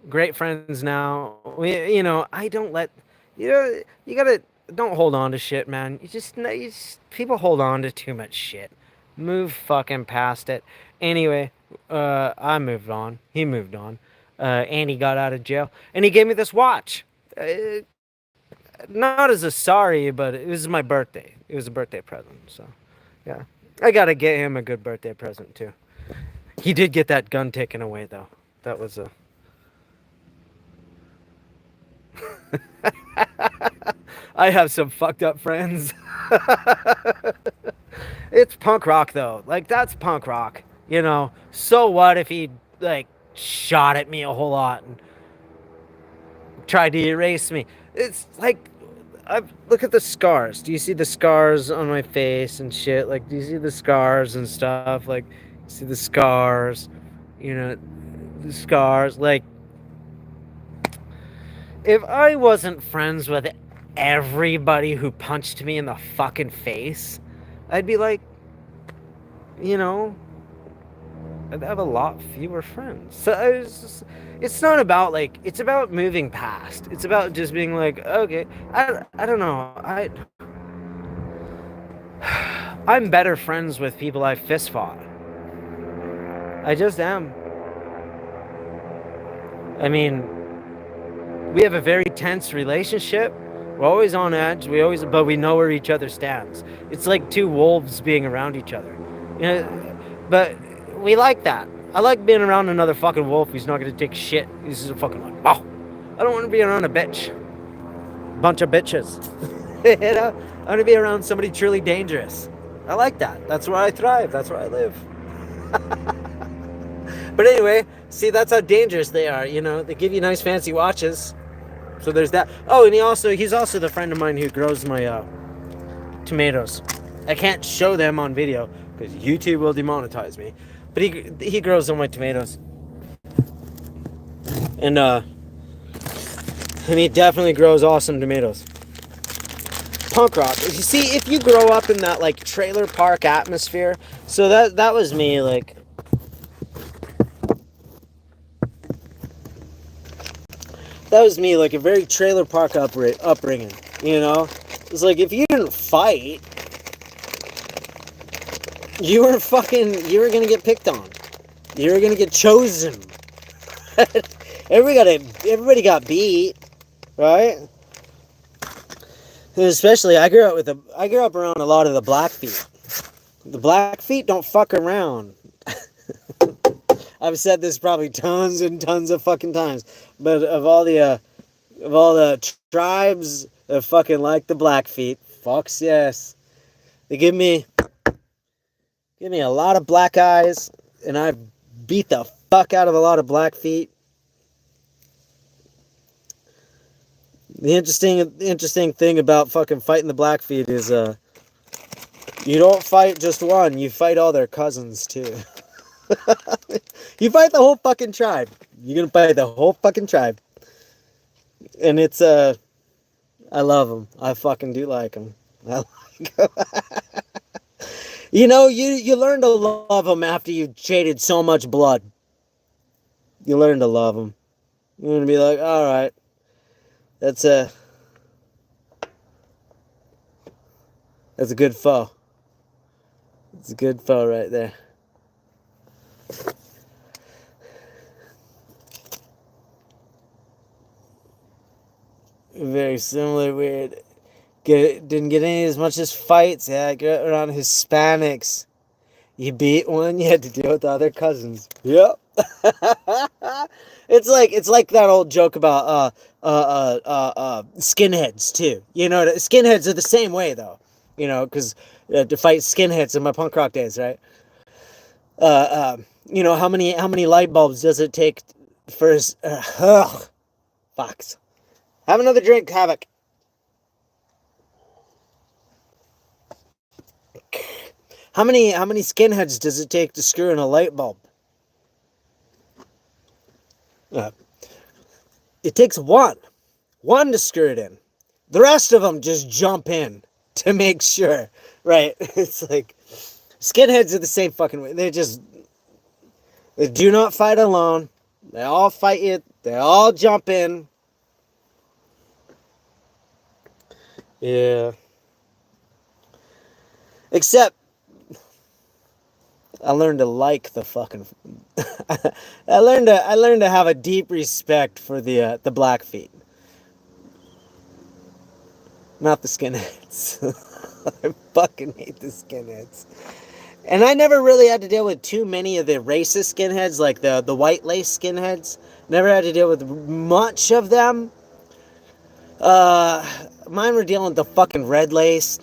Great friends now. I don't let, you gotta, don't hold on to shit, man. People hold on to too much shit. Move fucking past it. Anyway, I moved on. He moved on. And he got out of jail. And he gave me this watch. Not as a sorry, but it was my birthday. It was a birthday present. So, yeah. I gotta get him a good birthday present, too. He did get that gun taken away, though. That was a. I have some fucked up friends. It's punk rock, though. Like, that's punk rock. So what if he, like, shot at me a whole lot and tried to erase me? It's like, look at the scars. Do you see the scars on my face and shit? Like, do you see the scars and stuff? Like, see the scars, you know, the scars. Like, if I wasn't friends with everybody who punched me in the fucking face, I'd be like, you know, I'd have a lot fewer friends. So it's not about like, it's about moving past. It's about just being like, okay, I don't know. I'm better friends with people I fist fought. I just am. I mean, we have a very tense relationship. We're always on edge. But we know where each other stands. It's like two wolves being around each other. But we like that. I like being around another fucking wolf who's not gonna take shit. He's just fucking like, wow. I don't want to be around a bitch. Bunch of bitches. I want to be around somebody truly dangerous. I like that. That's where I thrive. That's where I live. But anyway, see, that's how dangerous they are. They give you nice fancy watches. So there's that. Oh, and he's also the friend of mine who grows my tomatoes. I can't show them on video because YouTube will demonetize me. But he grows all my tomatoes. And he definitely grows awesome tomatoes. Punk rock. You see, if you grow up in that like trailer park atmosphere, so that was me, like. That was me, like a very trailer park upbringing, It's like if you didn't fight, you were gonna get picked on. You were gonna get chosen. Everybody got beat, right? And especially, I grew up around a lot of the Blackfeet. The Blackfeet don't fuck around. I've said this probably tons and tons of fucking times, but of all the tribes that fucking like the Blackfeet, fucks yes, they give me a lot of black eyes, and I beat the fuck out of a lot of Blackfeet. The interesting thing about fucking fighting the Blackfeet is you don't fight just one, you fight all their cousins too. You fight the whole fucking tribe. You're gonna fight the whole fucking tribe. And it's I love them. I fucking do like them. I like them. You learn to love them after you've traded so much blood. You learn to love them. You're gonna be like, all right, that's a good foe. It's a good foe right there. Very similar, weird. Didn't get any as much as fights. Yeah, I got around Hispanics. You beat one, you had to deal with the other cousins. Yep. It's like that old joke about skinheads too. Skinheads are the same way though. Because to fight skinheads in my punk rock days, right? How many light bulbs does it take for fucks. Have another drink, Havoc. How many skinheads does it take to screw in a light bulb? Uh, it takes one to screw it in. The rest of them just jump in to make sure, right? It's like skinheads are the same fucking way. They do not fight alone. They all fight you. They all jump in. Yeah. Except I learned to like the fucking. I learned to have a deep respect for the Blackfeet, not the skinheads. I fucking hate the skinheads. And I never really had to deal with too many of the racist skinheads, like the white lace skinheads. Never had to deal with much of them. Mine were dealing with the fucking red lace,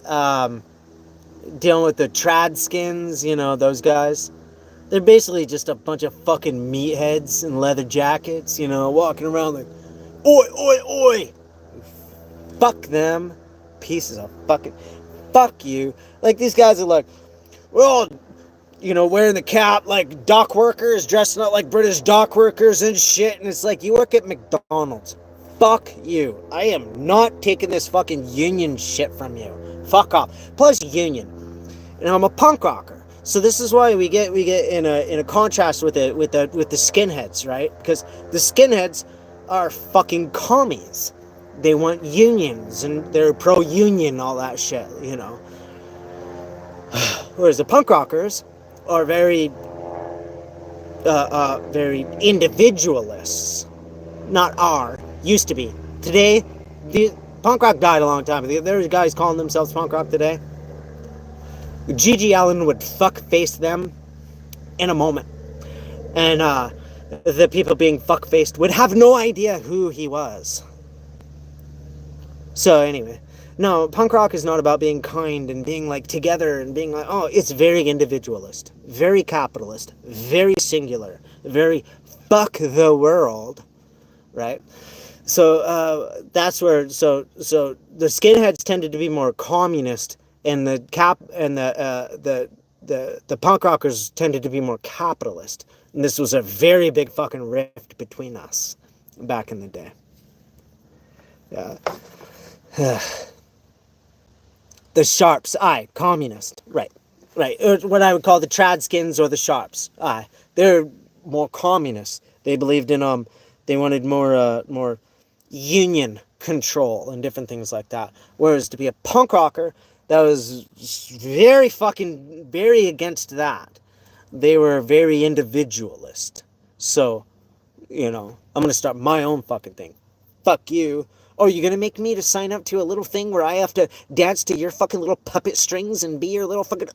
um, dealing with the trad skins, those guys. They're basically just a bunch of fucking meatheads in leather jackets, walking around like, oi, oi, oi! Fuck them. Pieces of fucking. Fuck you. Like, these guys are like, we're all, wearing the cap like dock workers, dressing up like British dock workers and shit. And it's like, you work at McDonald's. Fuck you. I am not taking this fucking union shit from you. Fuck off. Plus, union. And I'm a punk rocker. So this is why we get in a contrast with the skinheads, right? Because the skinheads are fucking commies. They want unions and they're pro-union, all that shit, Whereas the punk rockers are very individualists. Not used to be. Today, the punk rock died a long time ago. There's guys calling themselves punk rock today. Gigi Allen would fuck face them in a moment. And the people being fuck faced would have no idea who he was. So anyway, no, punk rock is not about being kind and being like together and being like, oh, it's very individualist, very capitalist, very singular, very fuck the world, right? So that's where so the skinheads tended to be more communist, and the punk rockers tended to be more capitalist. And this was a very big fucking rift between us back in the day. Yeah. The sharps, communist, right. What I would call the tradskins or the sharps, they're more communist. They believed in they wanted more union control and different things like that. Whereas to be a punk rocker, that was very against that. They were very individualist. So, I'm gonna start my own fucking thing. Fuck you. Oh, you're gonna make me to sign up to a little thing where I have to dance to your fucking little puppet strings and be your little fucking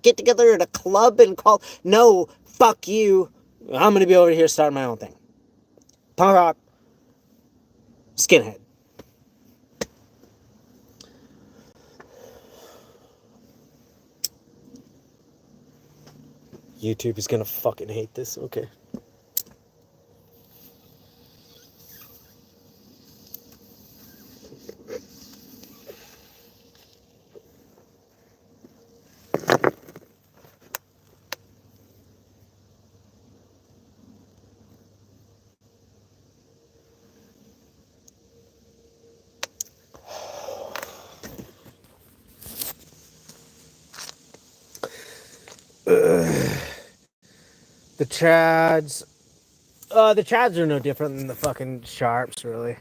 get together at a club and call? No, fuck you. I'm gonna be over here starting my own thing. Punk rock, skinhead. YouTube is gonna fucking hate this. Okay. The trads. The trads are no different than the fucking sharps, really.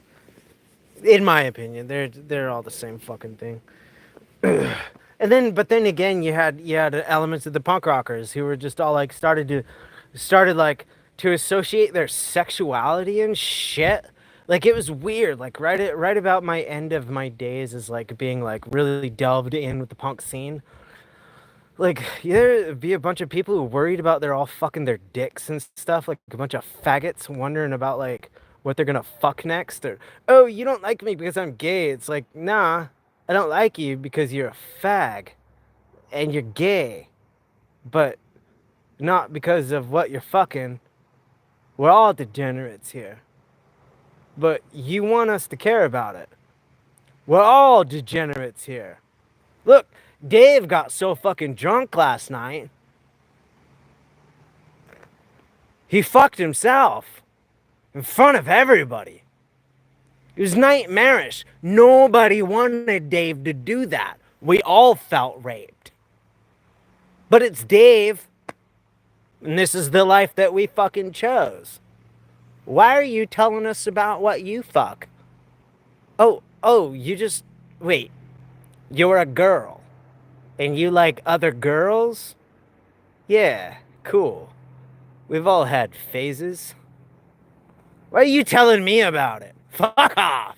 In my opinion, they're all the same fucking thing. But then again, you had elements of the punk rockers who were just all like started like to associate their sexuality and shit. Like, it was weird. Like, right about my end of my days is like being like really delved in with the punk scene. Like, there'd be a bunch of people who were worried about they're all fucking their dicks and stuff, like a bunch of faggots wondering about like what they're gonna fuck next, or, oh, you don't like me because I'm gay. It's like, nah, I don't like you because you're a fag and you're gay, but not because of what you're fucking. We're all degenerates here, but you want us to care about it. We're all degenerates here. Look, Dave got so fucking drunk last night, he fucked himself. in front of everybody. It was nightmarish. Nobody wanted Dave to do that. We all felt raped. But it's Dave, and this is the life that we fucking chose. Why are you telling us about what you fuck? Oh, you just. Wait, you're a girl, and you like other girls? Yeah, cool. We've all had phases. Why are you telling me about it? Fuck off!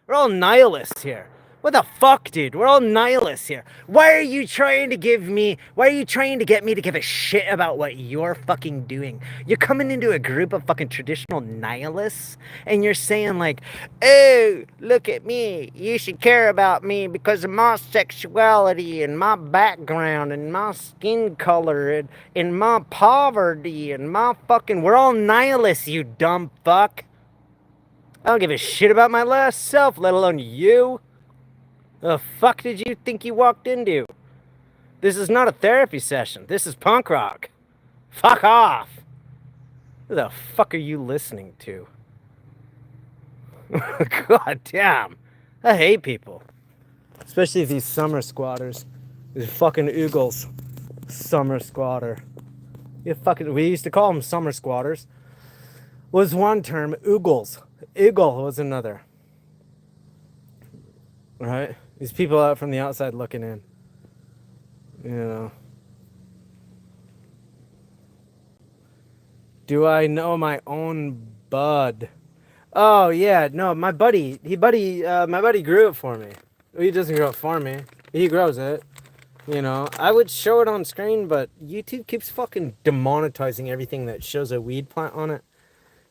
We're all nihilists here. What the fuck, dude? We're all nihilists here. Why are you trying to get me to give a shit about what you're fucking doing? You're coming into a group of fucking traditional nihilists and you're saying like, oh, look at me. You should care about me because of my sexuality and my background and my skin color and my poverty and my fucking... We're all nihilists, you dumb fuck. I don't give a shit about my last self, let alone you. The fuck did you think you walked into? This is not a therapy session. This is punk rock. Fuck off. Who the fuck are you listening to? God damn. I hate people. Especially these summer squatters. These fucking oogles. Summer squatter. We used to call them summer squatters. Was one term. Oogles. Oogle was another. Right? These people out from the outside looking in. You know. Do I know my own bud? Oh yeah, no, my buddy grew it for me. He doesn't grow it for me. He grows it. You know, I would show it on screen, but YouTube keeps fucking demonetizing everything that shows a weed plant on it.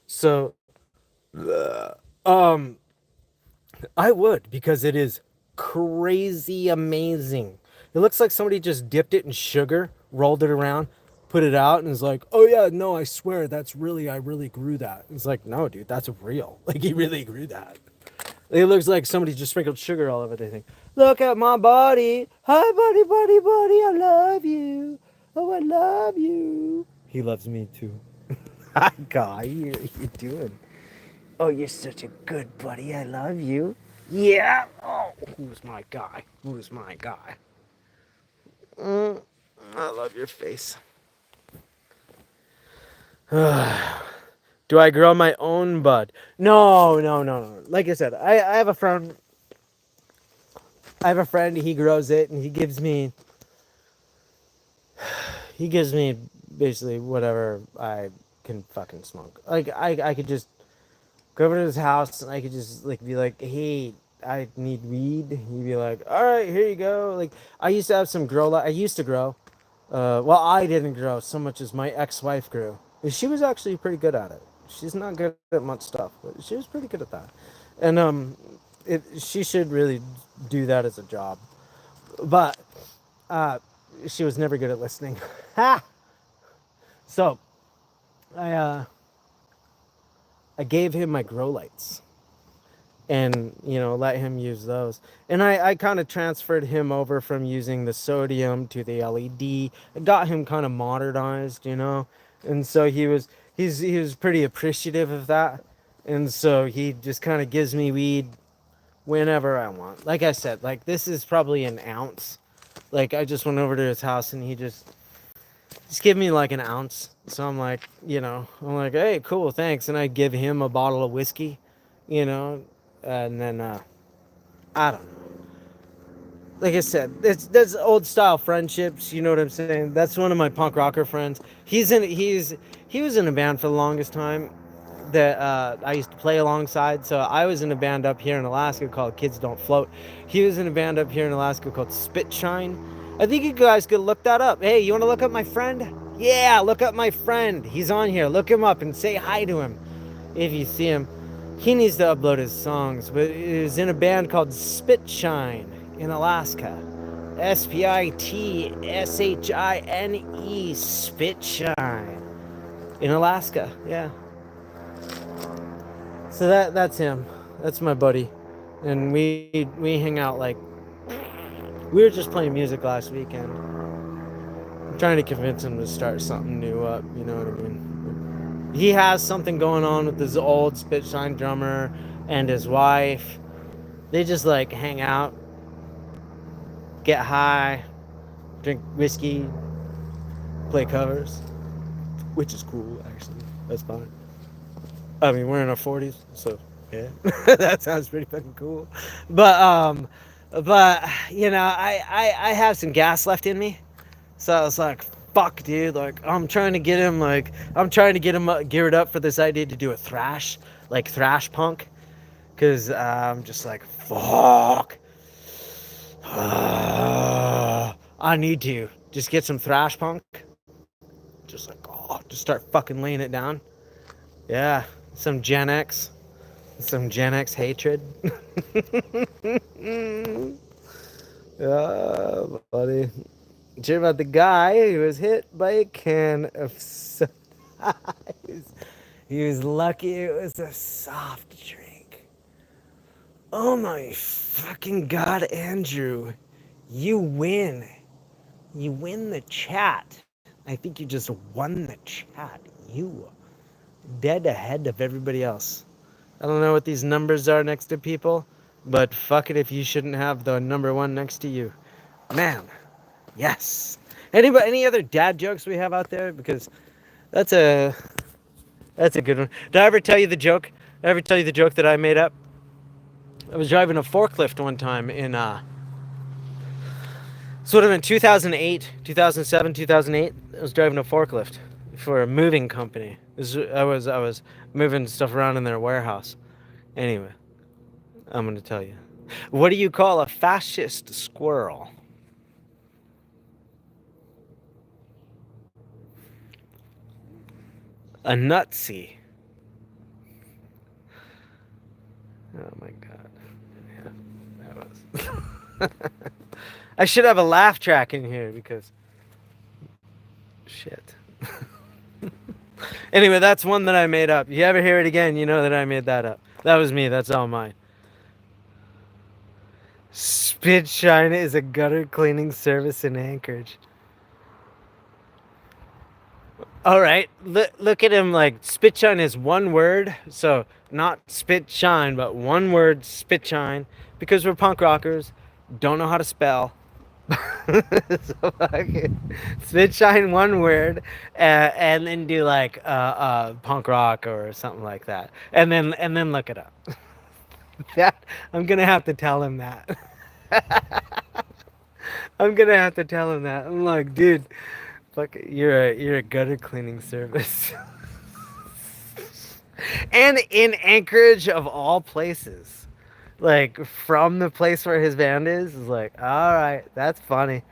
So, I would, because it is crazy amazing. It looks like somebody just dipped it in sugar, rolled it around, put it out, and is like, oh yeah, no, I swear, I really grew that. It's like, no, dude, that's real. Like, he really grew that. It looks like somebody just sprinkled sugar all over everything. Look at my body. Hi, buddy, buddy, buddy, I love you. Oh, I love you. He loves me too. Hi, guy, you doing? Oh, you're such a good buddy. I love you. Yeah. Oh, who's my guy? Who's my guy? I love your face. Do I grow my own bud? No. Like I said, I have a friend. He grows it, and he gives me basically whatever I can fucking smoke. Like I could just go over to his house and I could just like be like, hey, I need weed. He'd be like, all right, here you go. Like, I used to have some grow. I used to grow. Well, I didn't grow so much as my ex-wife grew. And she was actually pretty good at it. She's not good at much stuff, but she was pretty good at that. And she should really do that as a job. But she was never good at listening. Ha! So I gave him my grow lights. And, you know, let him use those. And I kind of transferred him over from using the sodium to the LED. I got him kind of modernized, you know. And so he was pretty appreciative of that. And so he just kind of gives me weed whenever I want. Like I said, like this is probably an ounce. Like I just went over to his house and he just gave me like an ounce. So I'm like, you know, I'm like, hey, cool, thanks. And I give him a bottle of whiskey, you know. And then I don't know. Like I said, that's old style friendships. You know what I'm saying? That's one of my punk rocker friends. He was in a band for the longest time that I used to play alongside. So I was in a band up here in Alaska called Kids Don't Float. He was in a band up here in Alaska called Spit Shine. I think you guys could look that up. Hey, you want to look up my friend? Yeah, look up my friend. He's on here. Look him up and say hi to him if you see him. He needs to upload his songs, but he was in a band called Spit Shine in Alaska. SPITSHINE, Spit Shine. In Alaska, yeah. So that's him. That's my buddy. And we hang out like... We were just playing music last weekend. I'm trying to convince him to start something new up, you know what I mean? He has something going on with his old Spitshine drummer and his wife. They just like hang out, get high, drink whiskey, play covers, which is cool actually. That's fine. I mean, we're in our 40s, so yeah, that sounds pretty fucking cool. But but I have some gas left in me, so I was like, fuck, dude. Like, I'm trying to get him geared up for this idea to do a thrash punk, cause I'm just like, fuck. I need to just get some thrash punk, just like, just start fucking laying it down. Yeah, some Gen X. Some Gen X hatred. Buddy. Did you hear about the guy who was hit by a can of soda? He was lucky it was a soft drink. Oh my fucking god, Andrew. You win. You win the chat. I think you just won the chat. You dead ahead of everybody else. I don't know what these numbers are next to people, but fuck it if you shouldn't have the number one next to you. Man, yes. Any other dad jokes we have out there? Because that's a that's a good one. Did I ever tell you the joke? Did I ever tell you the joke that I made up? I was driving a forklift one time in sort of in 2008, 2007, 2008. I was driving a forklift for a moving company. I was moving stuff around in their warehouse. Anyway, I'm gonna tell you. What do you call a fascist squirrel? A nutsy. Oh my god. Yeah, that was. I should have a laugh track in here because. Shit. Anyway, that's one that I made up. You ever hear it again, you know that I made that up. That was me. That's all mine. Spit Shine is a gutter cleaning service in Anchorage. All right, look at him. Like, spit shine is one word, so not spit shine, but one word, spit shine, because we're punk rockers, don't know how to spell. So spit shine one word, and then do like punk rock or something like that, and then look it up. That I'm gonna have to tell him that. I'm gonna have to tell him that. I'm like, dude, fuck, you're a gutter cleaning service. And in Anchorage of all places. Like from the place where his band is like, all right, that's funny.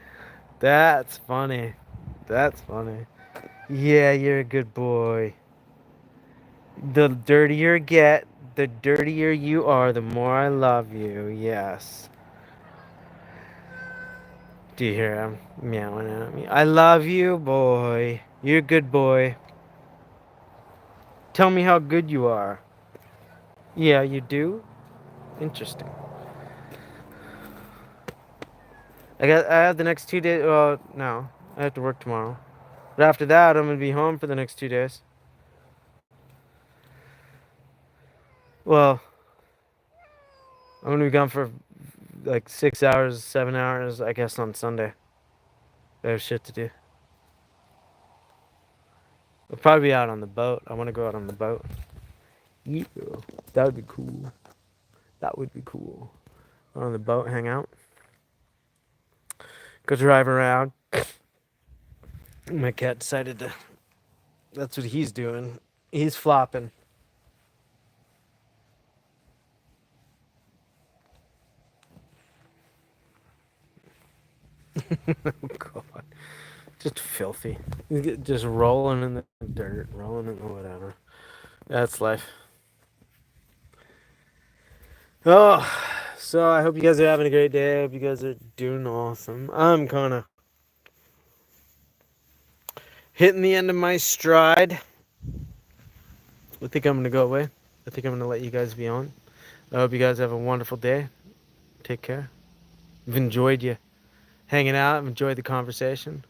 That's funny. That's funny. Yeah, you're a good boy. The dirtier get, the dirtier you are, the more I love you. Yes. Do you hear him meowing at me? I love you, boy. You're a good boy. Tell me how good you are. Yeah, you do? Interesting. I have the next 2 days. Well, no, I have to work tomorrow. But after that, I'm gonna be home for the next 2 days. Well, I'm gonna be gone for like 6 hours, 7 hours, I guess, on Sunday. I have shit to do. I'll probably be out on the boat. I want to go out on the boat. Yeah, that would be cool. That would be cool. On the boat, hang out, go drive around. My cat decided to. That's what he's doing. He's flopping. Oh God. Just filthy. Just rolling in the dirt, rolling in the whatever. That's life. Oh, so I hope you guys are having a great day. I hope you guys are doing awesome. I'm kind of hitting the end of my stride. I think I'm going to go away. I think I'm going to let you guys be on. I hope you guys have a wonderful day. Take care. I've enjoyed you hanging out. I've enjoyed the conversation.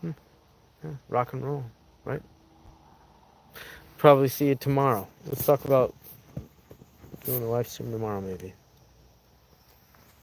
Yeah, rock and roll, right? probably see you tomorrow. Let's talk about doing a live stream tomorrow, maybe.